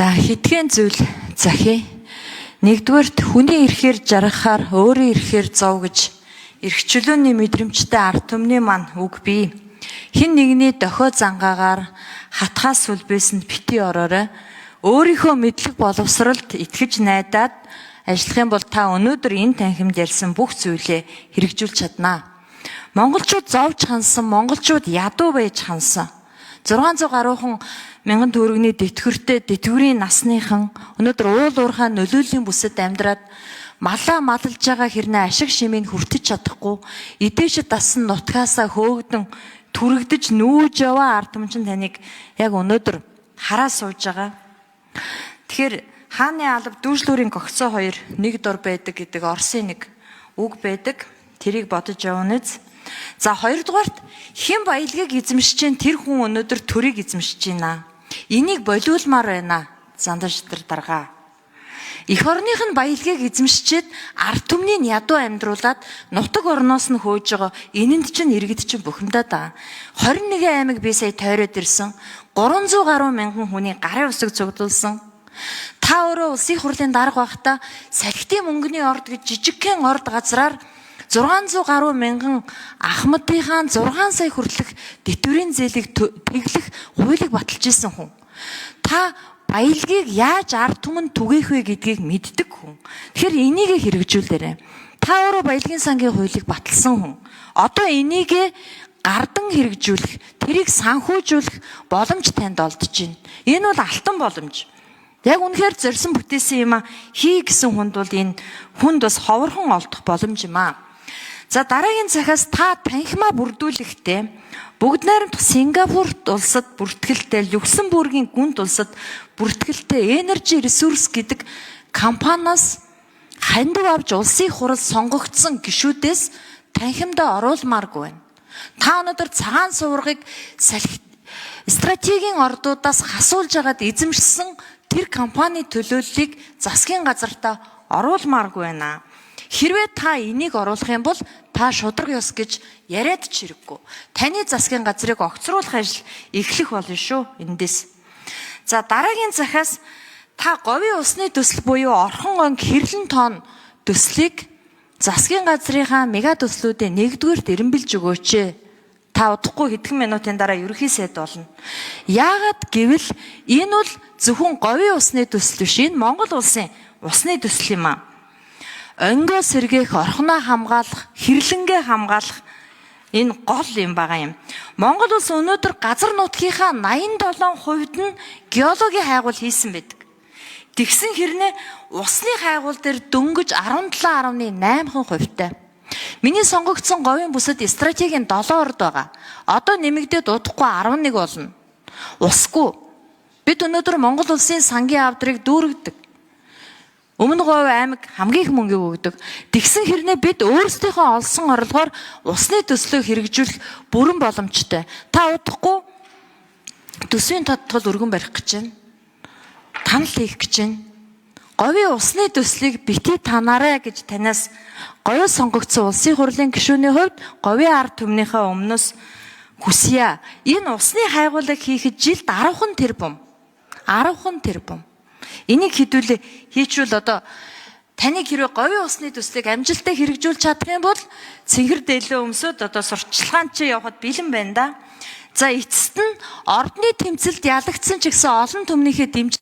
За хэдхэн зүйл захи. Нэгдүгээрт хүний ирэхээр жаргахаар өөрийн ирэхээр зов гэж эрхчлөөний мэдрэмжтэй ард түмний маань үг бий. Хин нэгний дохио зангаагаар хатгаас сүлбээсэнд бити ороорой. Өөрийнхөө мэдлэг боловсролд итгэж найдаад ажиллах юм бол та өнөөдөр энэ танхимд ярьсан бүх зүйлээ хэрэгжүүлж чаднаа. Монголчууд зовж хансан, монголчууд ядуу байж хансан. 600 гаруйхан мянган төгрөгийн тэтгэвртэй тэтгэврийн насныхан өнөөдөр уул уурхай нөлөөллийн бүсэд амьдраад малаа малж байгаа хэрнээ ашиг шимийг хүртэж чадахгүй эдээшд дасан нутгаасаа хөөгдөн түрэгдэж нүүж яваа ард түмчин таныг яг өнөөдөр хараа сууж байгаа. Тэгэхээр хааны алба дүүжлүүрийн гогцоо хоёр нэг дор байдаг гэдэг Оросын нэг үг байдаг. Тэрийг бодож явууныз. За хоёрдугаарт хэн баялгийг эзэмшиж чинь тэр хүн өнөөдөр төрийг эзэмшиж байна. Энийг болиулмаар байна. Зандажтар дарга. Эх орных нь баялгийг эзэмшчихэд ард түмнийг ядуу амьдруулад нутаг орноос нь хөөж байгаа. Энэнд чинь иргэд чинь бухимдаа да. 21 аймаг би сая тойроод ирсэн. 300 гаруй мянган хүний гарын усыг цуглуулсан. Та өөрөө улсын хурлын дарга байхдаа салхитын мөнгөний орд гэж жижигхэн орд газраар 600 гаруй мянган ахмадынхаа 6 сая хүрлэх тэтгэврийн зээлийг тэглэх хуулийг баталж исэн хүн. Та баялгийг яаж ард түмэнд түгээх вэ гэдгийг мэддэг хүн. Тэгэхээр энийг хэрэгжүүлээрэй. Та өөрөө баялагын сангийн хуулийг баталсан хүн. Одоо энийг гардан хэрэгжүүлэх, тэрийг санхүүжүүлэх боломж танд олдож байна. Энэ бол алтан боломж. Яг үнэхээр зорьсон бүтээсэн юм а хий гэсэн хүнд бол энэ хүнд бас ховорхон олдох боломж юм а. За дараагийн цахаас та танхимаа бүрдүүлэхдээ бүгд найрамдах Сингапур улсад бүртгэлтэй, Люксембургийн гүнд улсад бүртгэлтэй Energy Resource гэдэг компаниас хандив авч улсын хурал сонгогдсон гишүүдээс танхимдаа оруулмааргүй байна. Та өнөөдөр цагаан суургыг стратегийн ордуудаас хасуулж агаад эзэмшсэн тэр компани төлөөллийг засгийн газартаа оруулмааргүй байна. Хэрвээ та энийг оруулах юм бол та шудраг ёс гэж яриад ч хэрэггүй. Таны засгийн газрыг огцруулах ажил эхлэх болно шүү эндээс. За дараагийн захаас та говийн усны төсөл буюу орхон онг хэрлэн тонн төслийг засгийн газрынхаа мега төслүүдийн нэгдүгээрт эренбилж өгөөч. Та удахгүй хэдхэн минутын дараа ерөнхий сайд болно. Яагаад гэвэл энэ бол зөвхөн говийн усны төсөл биш. Энэ Монгол улсын усны төсөл юм аа. Онгоо сэргээх, орхноо хамгаалах, хэрлэнгээ хамгаалах энэ гол юм байгаа юм. Монгол улс өнөөдөр газар нутгийнхаа 87% нь геологийн хайгуул хийсэн байдаг. Тэгсэн хэрнээ усны хайгуул дээр дөнгөж 17.8%-тай. Миний сонгогдсон говийн бүсэд стратегийн 7 орд байгаа. Одоо нэмэгдээд удахгүй 11 болно. Усгүй. Бид өнөөдөр Монгол улсын сангийн авдрыг дүүргэдэг. Өмнө говь аймаг хамгийн их мөнгө өгдөг. Тэгсэн хэрнээ бид өөрсдийнхөө олсон орлогоор усны төслөө хэрэгжүүлэх бүрэн боломжтой. Та удахгүй төсвийн тодтол өргөн барих гэж байна. Танал хийх гэж байна. Говийн усны төслийг бити танаарай гэж танаас говь сонгогдсон улсын хурлын гишүүний хувьд говийн ард түмнийхээ өмнөөс хүсье. Энэ усны хайгуулыг хийхэд жилд 10 тэрбум. 10 тэрбум. Энийг хэдүүлээ хийчвэл одоо таны хэрэг говийн усны төслийг амжилттай хэрэгжүүлж чадах юм бол цэнхэр дээлээ өмсөд одоо сурталчилгаанд чи явахад бэлэн байна да. За эцэст нь ордны тэмцэлд ялагдсан ч гэсэн олон түмнийхээ дэмж